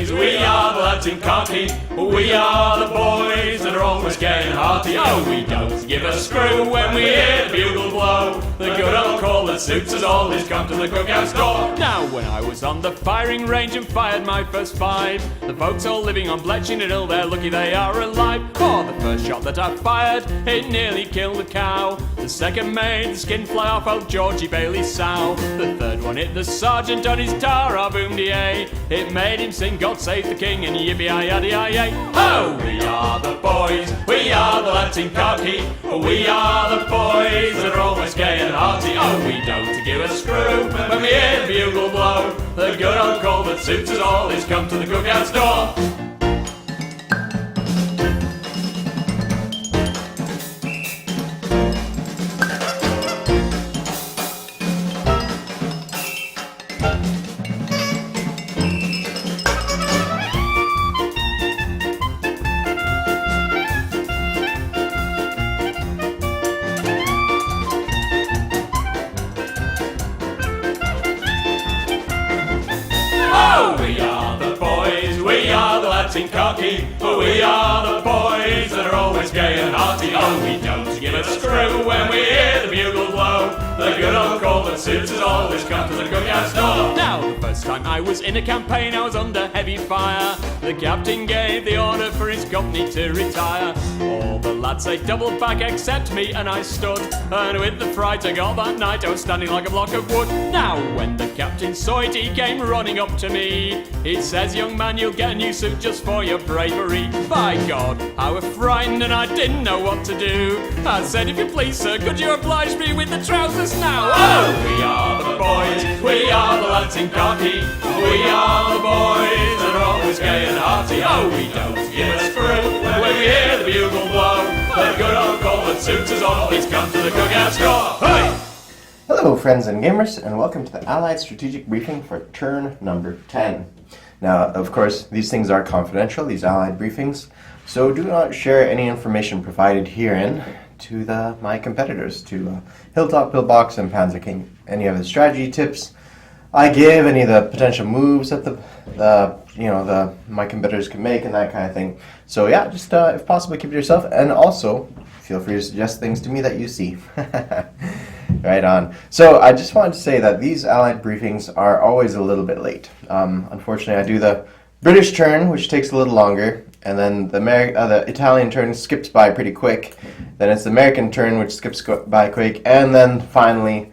boys, we are the lads in khaki. We are the boys that are always gay and hearty. Oh, we don't give a screw when we hear the bugle blow. The good old call that suits us all is come to the cookhouse door. Now, when I was on the firing range and fired my first 5, the folks all living on Bletchley Hill, they're lucky they are alive. For the first shot that I fired, it nearly killed the cow. The second made the skin fly off old Georgie Bailey's sow. The third one hit the sergeant on his tara boom da. It made him sing God Save the King and yippee-yi-yaddy-yi-yay. Oh, we are the boys, we are the lads in khaki. We are the boys that are always gay and hearty. Oh, we don't give a screw when we hear the bugle blow. The good old call that suits us all is come to the cookhouse door. We are the boys, we are the lads in khaki. We are the boys that are always gay and hearty. Oh, we don't give a screw when we hear the bugle blow. The good old call that suits us all is come to the cookhouse door. Now, the first time I was in a campaign, I was under heavy fire. The captain gave the order for his company to retire. All the lads, they doubled back except me, and I stood. And with the fright I got that night, I was standing like a block of wood. Now, when the captain saw it, he came running up to me. He says, young man, you'll get a new suit just for your bravery. By God, I was frightened and I didn't know what to do. I said, if you please, sir, could you oblige me with the trousers now? Oh, we are the boys, we are the lads in khaki. We are the boys that are always gay and hearty. Oh, we don't give a screw when we hear the bugle blow. The good old call that suits us all is come to the cookhouse door. Hey! Hello friends and gamers, and welcome to the Allied Strategic Briefing for turn number 10. Now, of course, these things are confidential, these Allied briefings, so do not share any information provided herein to my competitors, to Hilltop, Pillbox, and Panzer King. Any of the strategy tips I give, any of the potential moves that my competitors can make, and that kind of thing. So yeah, just if possible, keep it to yourself, and also feel free to suggest things to me that you see. Right on. So I just wanted to say that these Allied briefings are always a little bit late. Unfortunately, I do the British turn, which takes a little longer, and then the Italian turn skips by pretty quick. Then it's the American turn, which skips by quick, and then finally,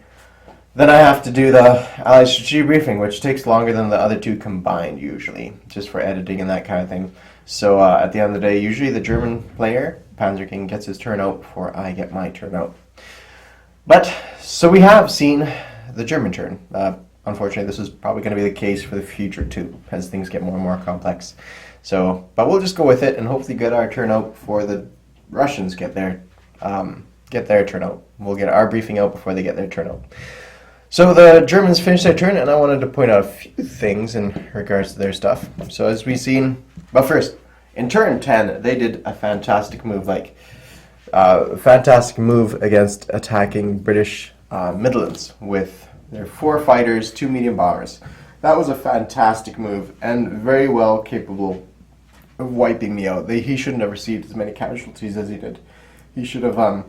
then I have to do the Allied Strategy Briefing, which takes longer than the other two combined, usually, just for editing and that kind of thing. So at the end of the day, usually the German player, Panzer King, gets his turn out before I get my turn out. But, so we have seen the German turn. Unfortunately, this is probably going to be the case for the future too, as things get more and more complex. So, but we'll just go with it and hopefully get our turn out before the Russians get their turn out. We'll get our briefing out before they get their turn out. So the Germans finished their turn, and I wanted to point out a few things in regards to their stuff. So as we've seen, but first, in turn 10, they did a fantastic move, fantastic move against attacking British Midlands with their 4 fighters, 2 medium bombers. That was a fantastic move and very well capable of wiping me out. He shouldn't have received as many casualties as he did. He should have,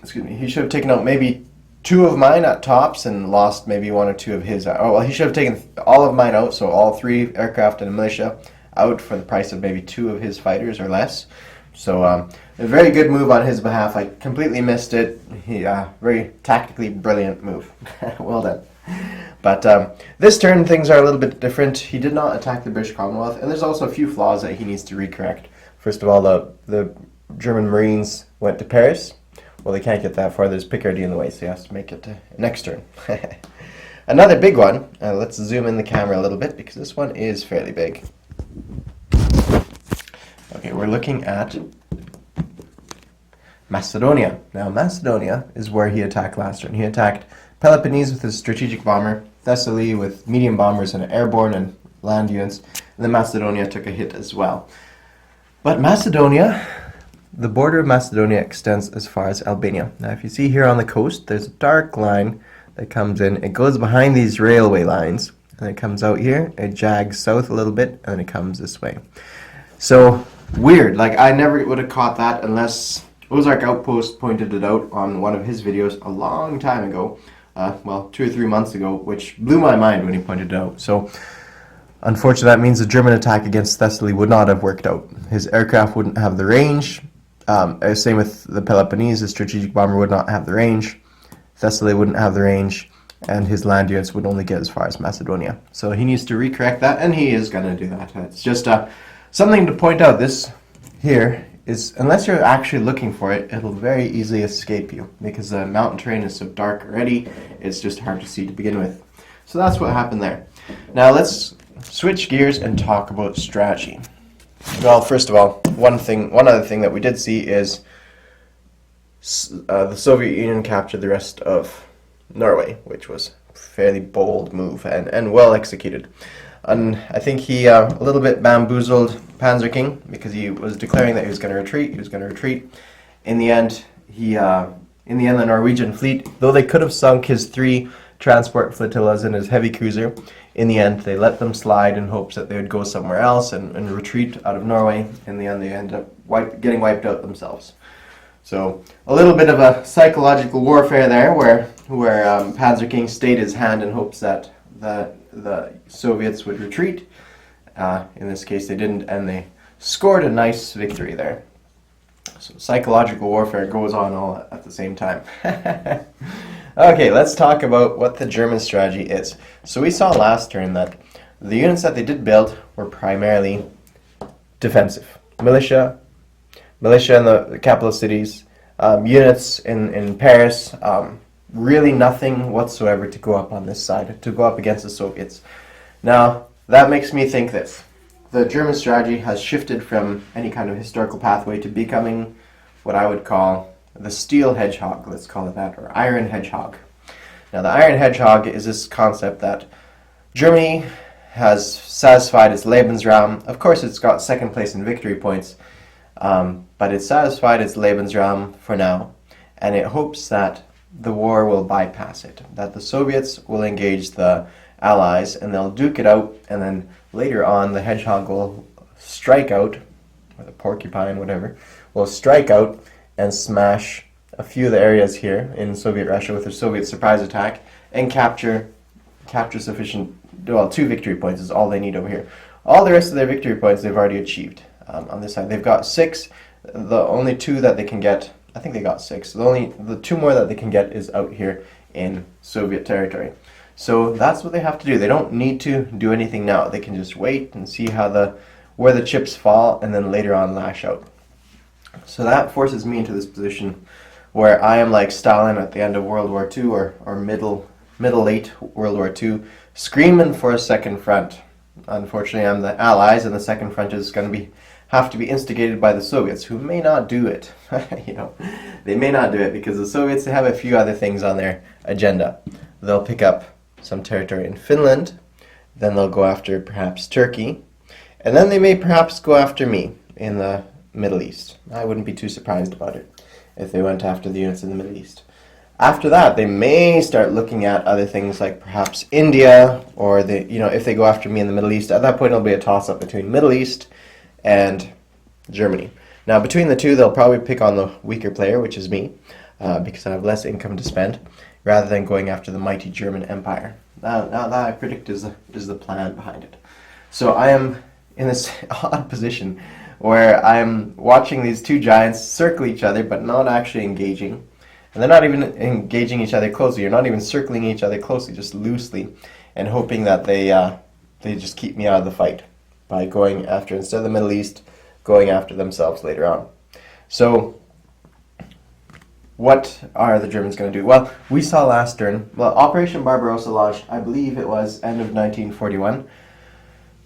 he should have taken out maybe 2 of mine at tops and lost maybe 1 or 2 of his. He should have taken all of mine out, so all 3 aircraft and a militia out for the price of maybe 2 of his fighters or less. So a very good move on his behalf. I completely missed it. Very tactically brilliant move. Well done. But this turn things are a little bit different. He did not attack the British Commonwealth, and there's also a few flaws that he needs to recorrect. First of all, the German Marines went to Paris. Well, they can't get that far. There's Picardy in the way, so he has to make it to next turn. Another big one. Let's zoom in the camera a little bit because this one is fairly big. Okay, we're looking at Macedonia. Now, Macedonia is where he attacked last turn. He attacked Peloponnese with his strategic bomber, Thessaly with medium bombers and airborne and land units, and then Macedonia took a hit as well. But Macedonia, the border of Macedonia extends as far as Albania. Now, if you see here on the coast, there's a dark line that comes in. It goes behind these railway lines, and it comes out here. It jags south a little bit, and then it comes this way. So weird. Like, I never would have caught that unless Ozark Outpost pointed it out on one of his videos a long time ago. Well, 2 or 3 months ago, which blew my mind when he pointed it out. So, unfortunately, that means the German attack against Thessaly would not have worked out. His aircraft wouldn't have the range. Same with the Peloponnese, the strategic bomber would not have the range. Thessaly wouldn't have the range, and his land units would only get as far as Macedonia. So he needs to recorrect that, and he is going to do that. It's just something to point out. This here is, unless you're actually looking for it, it'll very easily escape you because the mountain terrain is so dark already, it's just hard to see to begin with. So that's what happened there. Now let's switch gears and talk about strategy. Well, first of all, one other thing that we did see is the Soviet Union captured the rest of Norway, which was a fairly bold move and well executed. And I think he a little bit bamboozled Panzer King because he was declaring that he was going to retreat. He was going to retreat. In the end, the Norwegian fleet, though they could have sunk his 3 transport flotillas and his heavy cruiser, in the end they let them slide in hopes that they would go somewhere else and retreat out of Norway. In the end, they ended up getting wiped out themselves. So a little bit of a psychological warfare there, where Panzer King stayed his hand in hopes that the Soviets would retreat. In this case, they didn't, and they scored a nice victory there. So psychological warfare goes on all at the same time. Okay, let's talk about what the German strategy is. So we saw last turn that the units that they did build were primarily defensive. Militia in the capital cities, units in Paris, really nothing whatsoever to go up on this side, to go up against the Soviets. Now, that makes me think this. The German strategy has shifted from any kind of historical pathway to becoming what I would call the steel hedgehog, let's call it that, or iron hedgehog. Now, the iron hedgehog is this concept that Germany has satisfied its Lebensraum. Of course, it's got second place in victory points, but it's satisfied its Lebensraum for now, and it hopes that the war will bypass it, that the Soviets will engage the Allies and they'll duke it out, and then later on the hedgehog will strike out, or the porcupine, whatever, will strike out and smash a few of the areas here in Soviet Russia with a Soviet surprise attack and capture sufficient, well, 2 victory points is all they need over here. All the rest of their victory points they've already achieved. On this side they've got 6. The only 2 that they can get, I think they got 6. The 2 more that they can get is out here in Soviet territory. So that's what they have to do. They don't need to do anything now. They can just wait and see where the chips fall, and then later on lash out. So that forces me into this position where I am like Stalin at the end of World War II or middle late World War II, screaming for a second front. Unfortunately, I'm the Allies, and the second front is going to have to be instigated by the Soviets, who may not do it. They may not do it because the Soviets, they have a few other things on their agenda. They'll pick up some territory in Finland, then they'll go after perhaps Turkey, and then they may perhaps go after me in the Middle East. I wouldn't be too surprised about it if they went after the units in the Middle East. After that, they may start looking at other things like perhaps India, or if they go after me in the Middle East. At that point, it'll be a toss-up between Middle East and Germany. Now, between the two, they'll probably pick on the weaker player, which is me, because I have less income to spend, rather than going after the mighty German Empire. Now that I predict is the plan behind it. So I am in this odd position where I'm watching these 2 giants circle each other, but not actually engaging. And they're not even engaging each other closely. You're not even circling each other closely, just loosely, and hoping that they just keep me out of the fight by going after, instead of the Middle East, going after themselves later on. So what are the Germans going to do? Well, we saw last turn, Operation Barbarossa launched, I believe it was end of 1941.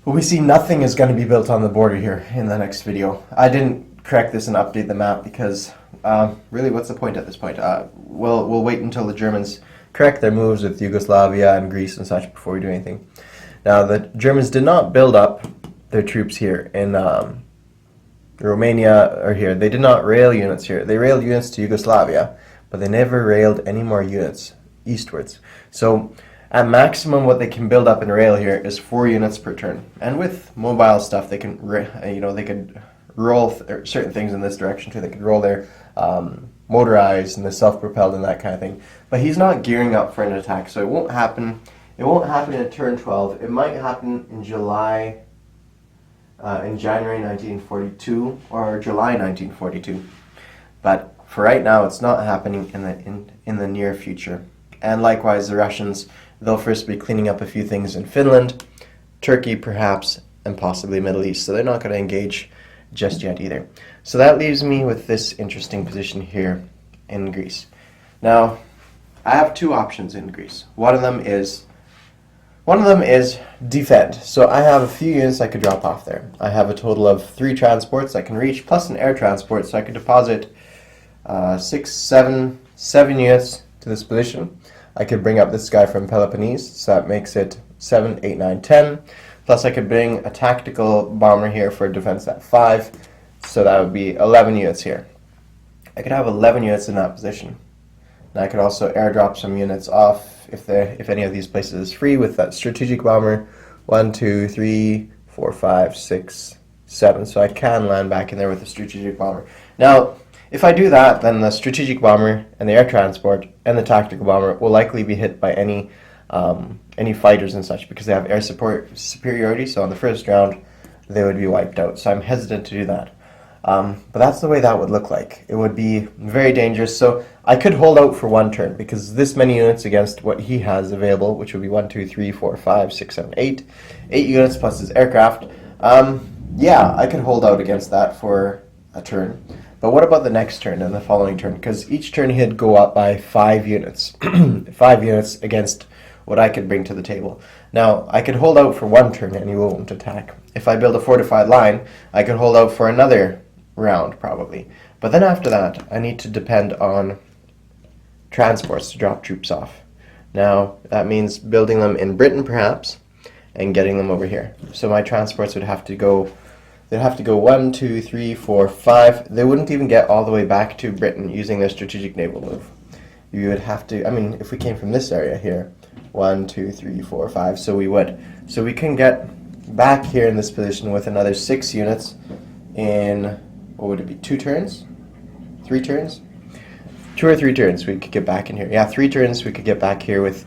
But we see nothing is going to be built on the border here in the next video. I didn't correct this and update the map because really, what's the point at this point? We'll wait until the Germans correct their moves with Yugoslavia and Greece and such before we do anything. Now, the Germans did not build up their troops here in Romania or here. They did not rail units here. They railed units to Yugoslavia, but they never railed any more units eastwards. So At maximum, what they can build up in rail here is 4 units per turn. And with mobile stuff, they can, they could roll certain things in this direction too. They could roll their motorized and the self-propelled and that kind of thing. But he's not gearing up for an attack, so it won't happen. It won't happen in turn 12. It might happen in January 1942 or July 1942. But for right now, it's not happening in the near future. And likewise, the Russians, they'll first be cleaning up a few things in Finland, Turkey perhaps, and possibly Middle East. So they're not going to engage just yet either. So that leaves me with this interesting position here in Greece. Now, I have two options in Greece. One of them is defend. So I have a few units I could drop off there. I have a total of 3 transports I can reach, plus an air transport, so I could deposit 7 units to this position. I could bring up this guy from Peloponnese, so that makes it 7, 8, 9, 10. Plus I could bring a tactical bomber here for defense at 5, so that would be 11 units here. I could have 11 units in that position. And I could also airdrop some units off if any of these places is free with that strategic bomber. 1, 2, 3, 4, 5, 6, 7. So I can land back in there with the strategic bomber. Now, if I do that, then the strategic bomber and the air transport and the tactical bomber will likely be hit by any fighters and such because they have air support superiority. So on the first round, they would be wiped out. So I'm hesitant to do that. But that's the way that would look like. It would be very dangerous. So I could hold out for 1 turn because this many units against what he has available, which would be 1, 2, 3, 4, 5, 6, 7, 8. 8 units plus his aircraft. Yeah, I could hold out against that for a turn. But what about the next turn and the following turn? Because each turn he'd go up by 5 units. 5 units against what I could bring to the table. Now, I could hold out for 1 turn and he won't attack. If I build a fortified line, I could hold out for another round, probably. But then after that, I need to depend on transports to drop troops off. Now, that means building them in Britain, perhaps, and getting them over here. So my transports would have to go... They'd have to go 1, 2, 3, 4, 5. They wouldn't even get all the way back to Britain using their strategic naval move. You would have to, if we came from this area here, 1, 2, 3, 4, 5, so we would. So we can get back here in this position with another 6 units in, what would it be, 2 turns? 3 turns? 2 or 3 turns we could get back in here. Yeah, 3 turns we could get back here with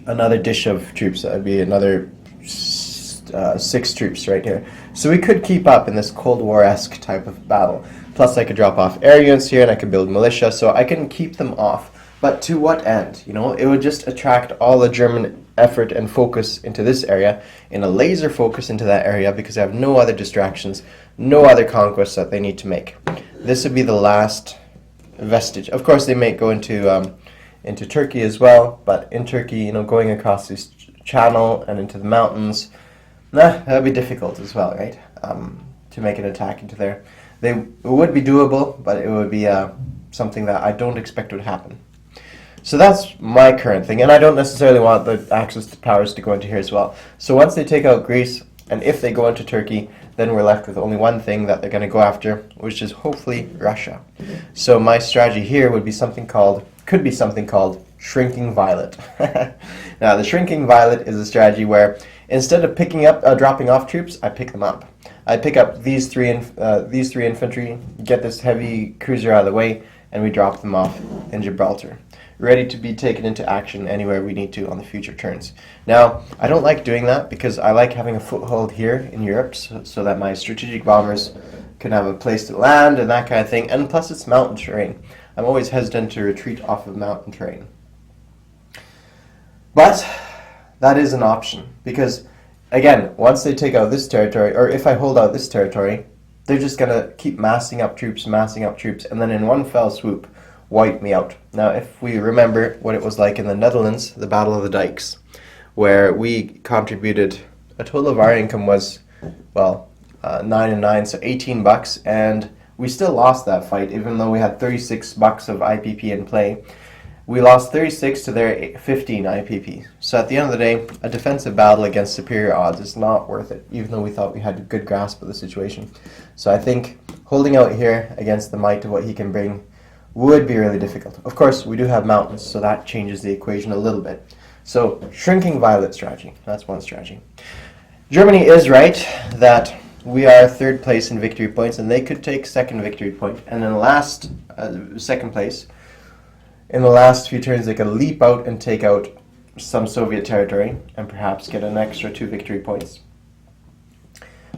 another dish of troops. That would be another 6 troops right here. So we could keep up in this Cold War-esque type of battle. Plus I could drop off air units here and I could build militia, so I can keep them off. But to what end? It would just attract all the German effort and focus into this area, in a laser focus into that area, because they have no other distractions, no other conquests that they need to make. This would be the last vestige. Of course, they may go into Turkey as well, but in Turkey, going across this channel and into the mountains, that would be difficult as well, right? To make an attack into there. It would be doable, but it would be something that I don't expect would happen. So that's my current thing, and I don't necessarily want the Axis powers to go into here as well. So once they take out Greece, and if they go into Turkey, then we're left with only one thing that they're going to go after, which is hopefully Russia. So my strategy here could be something called Shrinking Violet. Now, the Shrinking Violet is a strategy where instead of dropping off troops, I pick them up. I pick up these three infantry, get this heavy cruiser out of the way, and we drop them off in Gibraltar, ready to be taken into action anywhere we need to on the future turns. Now, I don't like doing that because I like having a foothold here in Europe so that my strategic bombers can have a place to land and that kind of thing, and plus it's mountain terrain. I'm always hesitant to retreat off of mountain terrain. But that is an option because, again, once they take out this territory, or if I hold out this territory, they're just going to keep massing up troops, and then in one fell swoop, wipe me out. Now, if we remember what it was like in the Netherlands, the Battle of the Dykes, where we contributed, a total of our income was, 9 and 9, so $18, and we still lost that fight, even though we had $36 of IPP in play. We lost 36 to their 15 IPP. So at the end of the day, a defensive battle against superior odds is not worth it, even though we thought we had a good grasp of the situation. So I think holding out here against the might of what he can bring would be really difficult. Of course, we do have mountains, so that changes the equation a little bit. So, shrinking violet strategy. That's one strategy. Germany is right that we are third place in victory points, and they could take second victory point. And in the last, second place, in the last few turns, they could leap out and take out some Soviet territory and perhaps get an extra 2 victory points.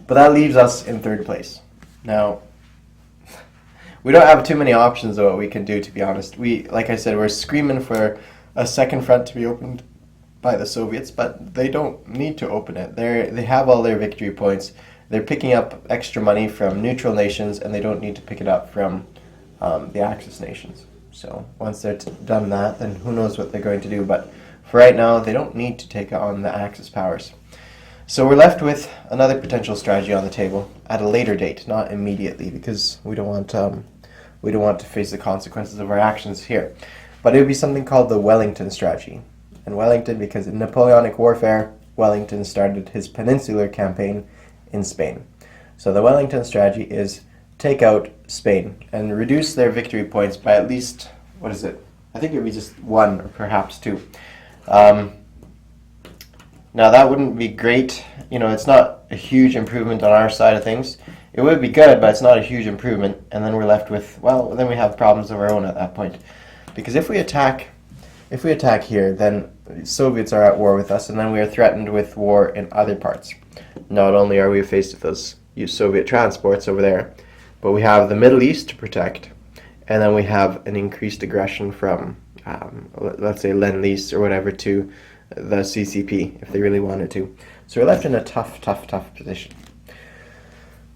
But that leaves us in third place. Now, we don't have too many options of what we can do, to be honest. Like I said, we're screaming for a second front to be opened by the Soviets, but they don't need to open it. They have all their victory points. They're picking up extra money from neutral nations, and they don't need to pick it up from the Axis nations. So once they're done that, then who knows what they're going to do. But for right now, they don't need to take on the Axis powers. So we're left with another potential strategy on the table at a later date, not immediately, because we don't want to face the consequences of our actions here. But it would be something called the Wellington strategy. And Wellington, because in Napoleonic warfare, Wellington started his peninsular campaign in Spain. So the Wellington strategy is take out Spain and reduce their victory points by at least, I think it would be just 1 or perhaps 2. Now that wouldn't be great. It's not a huge improvement on our side of things. It would be good, but it's not a huge improvement. And then we're left with, then we have problems of our own at that point. Because if we attack here, then Soviets are at war with us, and then we are threatened with war in other parts. Not only are we faced with those Soviet transports over there, but we have the Middle East to protect, and then we have an increased aggression from, let's say, Lend-Lease or whatever to the CCP, if they really wanted to. So we're left in a tough position.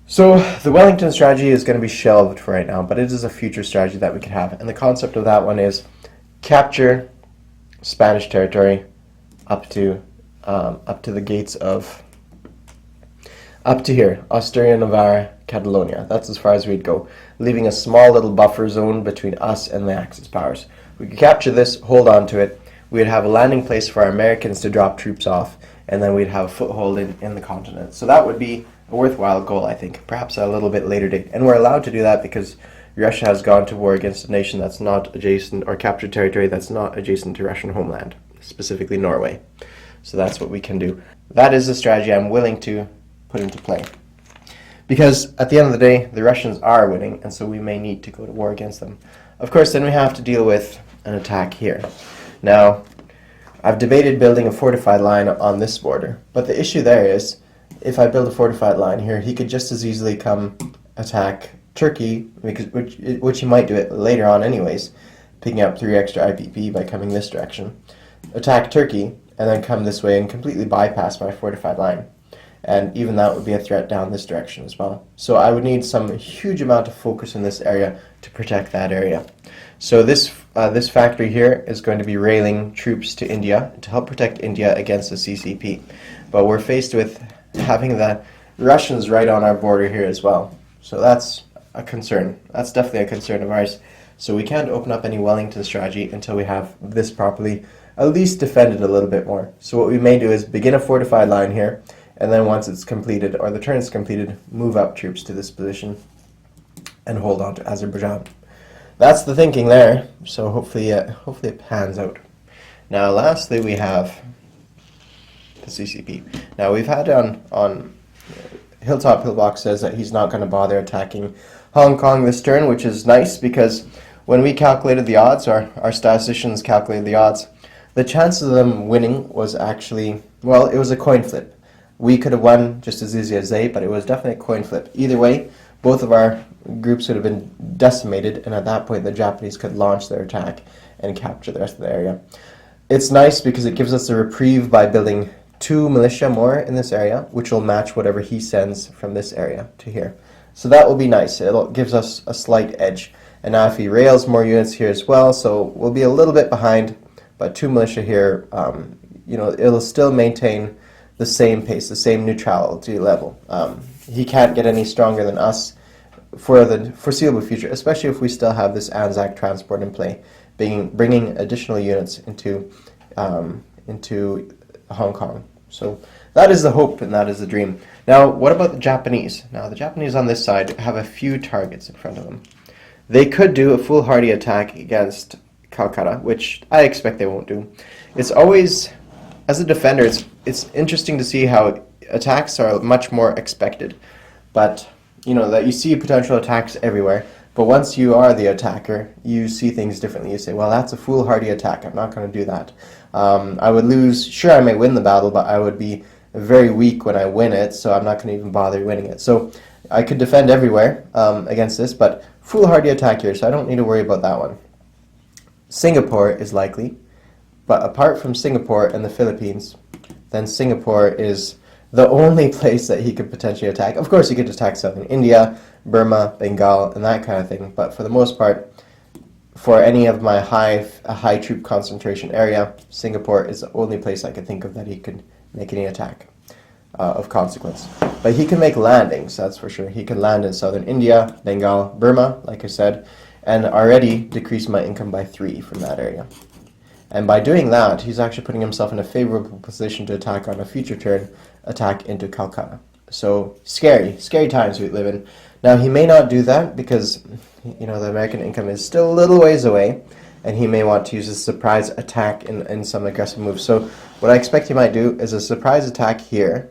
So the Wellington strategy is going to be shelved for right now, but it is a future strategy that we could have. And the concept of that one is capture Spanish territory up to the gates of, up to here, Austria, Navarra, Catalonia. That's as far as we'd go, leaving a small little buffer zone between us and the Axis powers. We could capture this, hold on to it. We'd have a landing place for our Americans to drop troops off, and then we'd have a foothold in the continent. So that would be a worthwhile goal, I think, perhaps at a little bit later date. And we're allowed to do that because Russia has gone to war against a nation that's not adjacent, or captured territory that's not adjacent to Russian homeland, specifically Norway. So that's what we can do. That is a strategy I'm willing to put into play. Because at the end of the day, the Russians are winning, and so we may need to go to war against them. Of course, then we have to deal with an attack here. Now, I've debated building a fortified line on this border, but the issue there is, if I build a fortified line here, he could just as easily come attack Turkey, which he might do it later on anyways, picking up 3 extra IPP by coming this direction, attack Turkey, and then come this way and completely bypass my fortified line. And even that would be a threat down this direction as well. So I would need some huge amount of focus in this area to protect that area. So this factory here is going to be railing troops to India to help protect India against the CCP. But we're faced with having the Russians right on our border here as well. So that's a concern. That's definitely a concern of ours. So we can't open up any Wellington strategy until we have this properly at least defended a little bit more. So what we may do is begin a fortified line here, and then once it's completed, or the turn is completed, move up troops to this position and hold on to Azerbaijan. That's the thinking there, so hopefully it pans out. Now lastly we have the CCP. Now we've had on Hilltop Pillbox says that he's not going to bother attacking Hong Kong this turn, which is nice because when we calculated the odds, or our statisticians calculated the odds, the chances of them winning was actually, well, it was a coin flip. We could have won just as easy as they, but it was definitely a coin flip. Either way, both of our groups would have been decimated, and at that point the Japanese could launch their attack and capture the rest of the area. It's nice because it gives us a reprieve by building 2 militia more in this area, which will match whatever he sends from this area to here. So that will be nice. It gives us a slight edge. And now if he rails more units here as well, so we'll be a little bit behind, but 2 militia here, it'll still maintain the same pace, the same neutrality level. He can't get any stronger than us for the foreseeable future, especially if we still have this Anzac transport in play, bringing additional units into Hong Kong. So that is the hope and that is the dream. Now, what about the Japanese? Now, the Japanese on this side have a few targets in front of them. they could do a foolhardy attack against Calcutta, which I expect they won't do. It's always, as a defender, it's interesting to see how attacks are much more expected. But, that you see potential attacks everywhere. But once you are the attacker, you see things differently. You say, well, that's a foolhardy attack. I'm not going to do that. I would lose. Sure, I may win the battle, but I would be very weak when I win it, so I'm not going to even bother winning it. So I could defend everywhere against this, but foolhardy attack here, so I don't need to worry about that one. Singapore is likely, but apart from Singapore and the Philippines, then Singapore is the only place that he could potentially attack. Of course, he could attack southern India, Burma, Bengal, and that kind of thing, but for the most part, for any of my high troop concentration area, Singapore is the only place I could think of that he could make any attack of consequence. But he can make landings, that's for sure. He can land in southern India, Bengal, Burma, like I said, and already decrease my income by 3 from that area. And by doing that, he's actually putting himself in a favorable position to attack on a future turn, attack into Calcutta. So scary times we live in. Now he may not do that because, the American income is still a little ways away, and he may want to use a surprise attack in some aggressive moves. So what I expect he might do is a surprise attack here,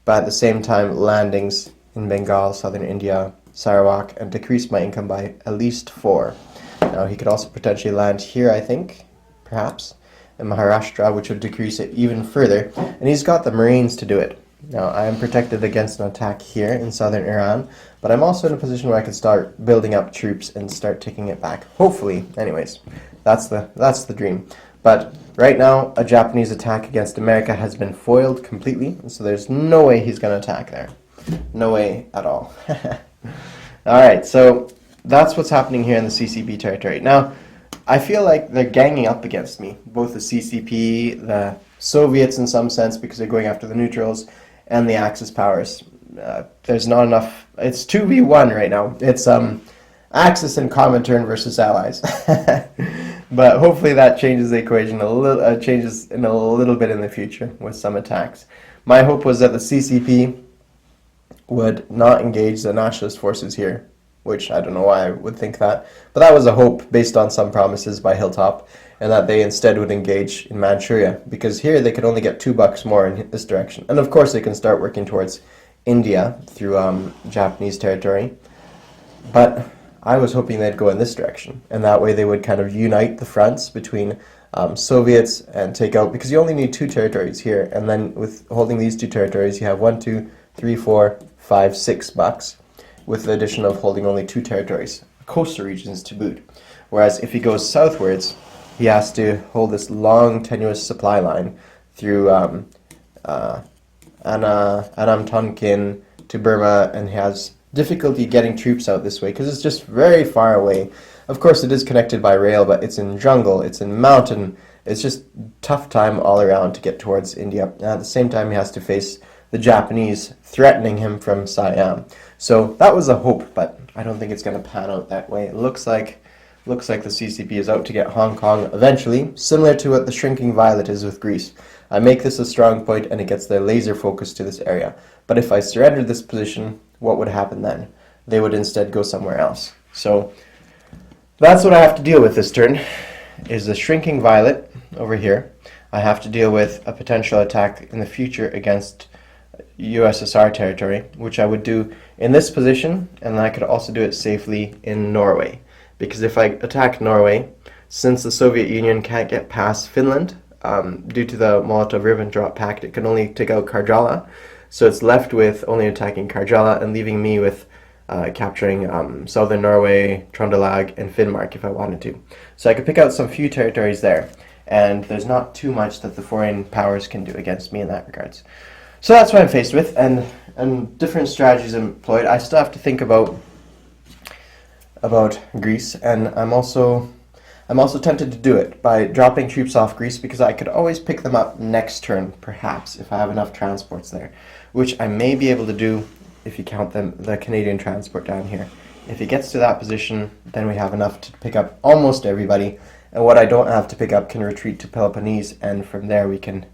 but at the same time landings in Bengal, southern India, Sarawak, and decrease my income by at least 4. Now he could also potentially land here, I think, perhaps, in Maharashtra, which would decrease it even further. And he's got the Marines to do it. Now I am protected against an attack here in southern Iran, but I'm also in a position where I can start building up troops and start taking it back. Hopefully, anyways. That's the dream. But right now, a Japanese attack against America has been foiled completely, so there's no way he's going to attack there. No way at all. Alright, so that's what's happening here in the CCP territory. Now, I feel like they're ganging up against me, both the CCP, the Soviets in some sense, because they're going after the neutrals, and the Axis powers. There's not enough. It's 2v1 right now. It's Axis and Comintern versus Allies. But hopefully that changes the equation a little, changes in a little bit in the future with some attacks. My hope was that the CCP would not engage the nationalist forces here, which I don't know why I would think that, but that was a hope based on some promises by Hilltop, and that they instead would engage in Manchuria, because here they could only get $2 more in this direction. And of course they can start working towards India through Japanese territory, but I was hoping they'd go in this direction, and that way they would kind of unite the fronts between Soviets and take out, because you only need 2 territories here, and then with holding these 2 territories you have 1, 2, 3, 4, 5, 6 bucks, with the addition of holding only 2 territories, coastal regions to boot. Whereas if he goes southwards, he has to hold this long, tenuous supply line through Tonkin to Burma, and he has difficulty getting troops out this way because it's just very far away. Of course, it is connected by rail, but it's in jungle, it's in mountain. It's just tough time all around to get towards India. And at the same time, he has to face the Japanese threatening him from Siam. So that was a hope, but I don't think it's going to pan out that way. It looks like the CCP is out to get Hong Kong eventually, similar to what the shrinking violet is with Greece. I make this a strong point and it gets their laser focus to this area. But if I surrendered this position, what would happen then? They would instead go somewhere else. So that's what I have to deal with this turn, is the shrinking violet over here. I have to deal with a potential attack in the future against USSR territory, which I would do in this position, and I could also do it safely in Norway. Because if I attack Norway, since the Soviet Union can't get past Finland, due to the Molotov-Ribbentrop Pact, it can only take out Karjala, so it's left with only attacking Karjala and leaving me with capturing southern Norway, Trøndelag, and Finnmark if I wanted to. So I could pick out some few territories there, and there's not too much that the foreign powers can do against me in that regards. So that's what I'm faced with, and different strategies employed. I still have to think about Greece, and I'm also tempted to do it by dropping troops off Greece, because I could always pick them up next turn, perhaps, if I have enough transports there, which I may be able to do if you count the Canadian transport down here. If it gets to that position, then we have enough to pick up almost everybody, and what I don't have to pick up can retreat to Peloponnese, and from there we can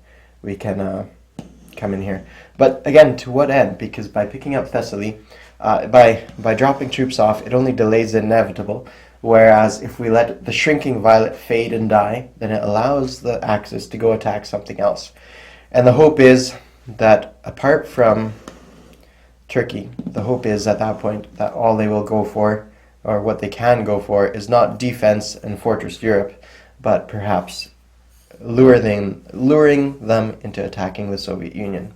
come in here. But again, to what end? Because by picking up Thessaly, By dropping troops off, it only delays the inevitable. Whereas if we let the shrinking violet fade and die, then it allows the Axis to go attack something else. And the hope is that apart from Turkey, the hope is at that point that all they will go for, or what they can go for, is not defense and Fortress Europe, but perhaps luring them into attacking the Soviet Union.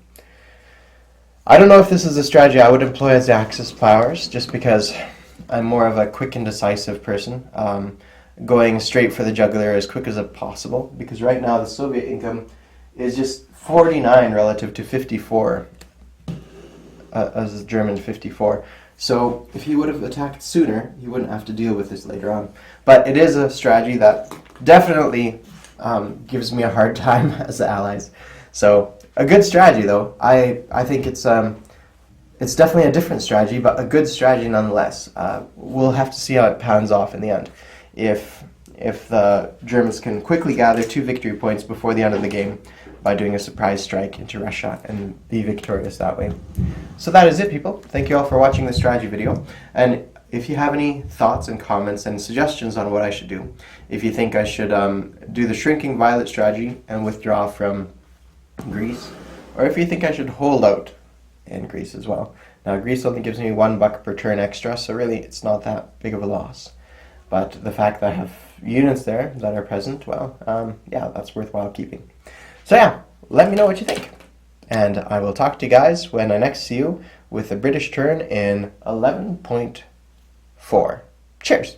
I don't know if this is a strategy I would employ as the Axis powers, just because I'm more of a quick and decisive person, going straight for the jugular as quick as possible, because right now the Soviet income is just 49 relative to 54, as the German 54. So if he would have attacked sooner, he wouldn't have to deal with this later on. But it is a strategy that definitely gives me a hard time as the Allies. So a good strategy, though. I think it's definitely a different strategy, but a good strategy nonetheless. We'll have to see how it pans off in the end. If the Germans can quickly gather 2 victory points before the end of the game by doing a surprise strike into Russia and be victorious that way. So that is it, people. Thank you all for watching this strategy video. And if you have any thoughts and comments and suggestions on what I should do, if you think I should do the shrinking violet strategy and withdraw from Greece, or if you think I should hold out in Greece as well. Now, Greece only gives me $1 per turn extra, so really it's not that big of a loss. But the fact that I have units there that are present, well, yeah, that's worthwhile keeping. So yeah, let me know what you think. And I will talk to you guys when I next see you with the British turn in 11.4. Cheers!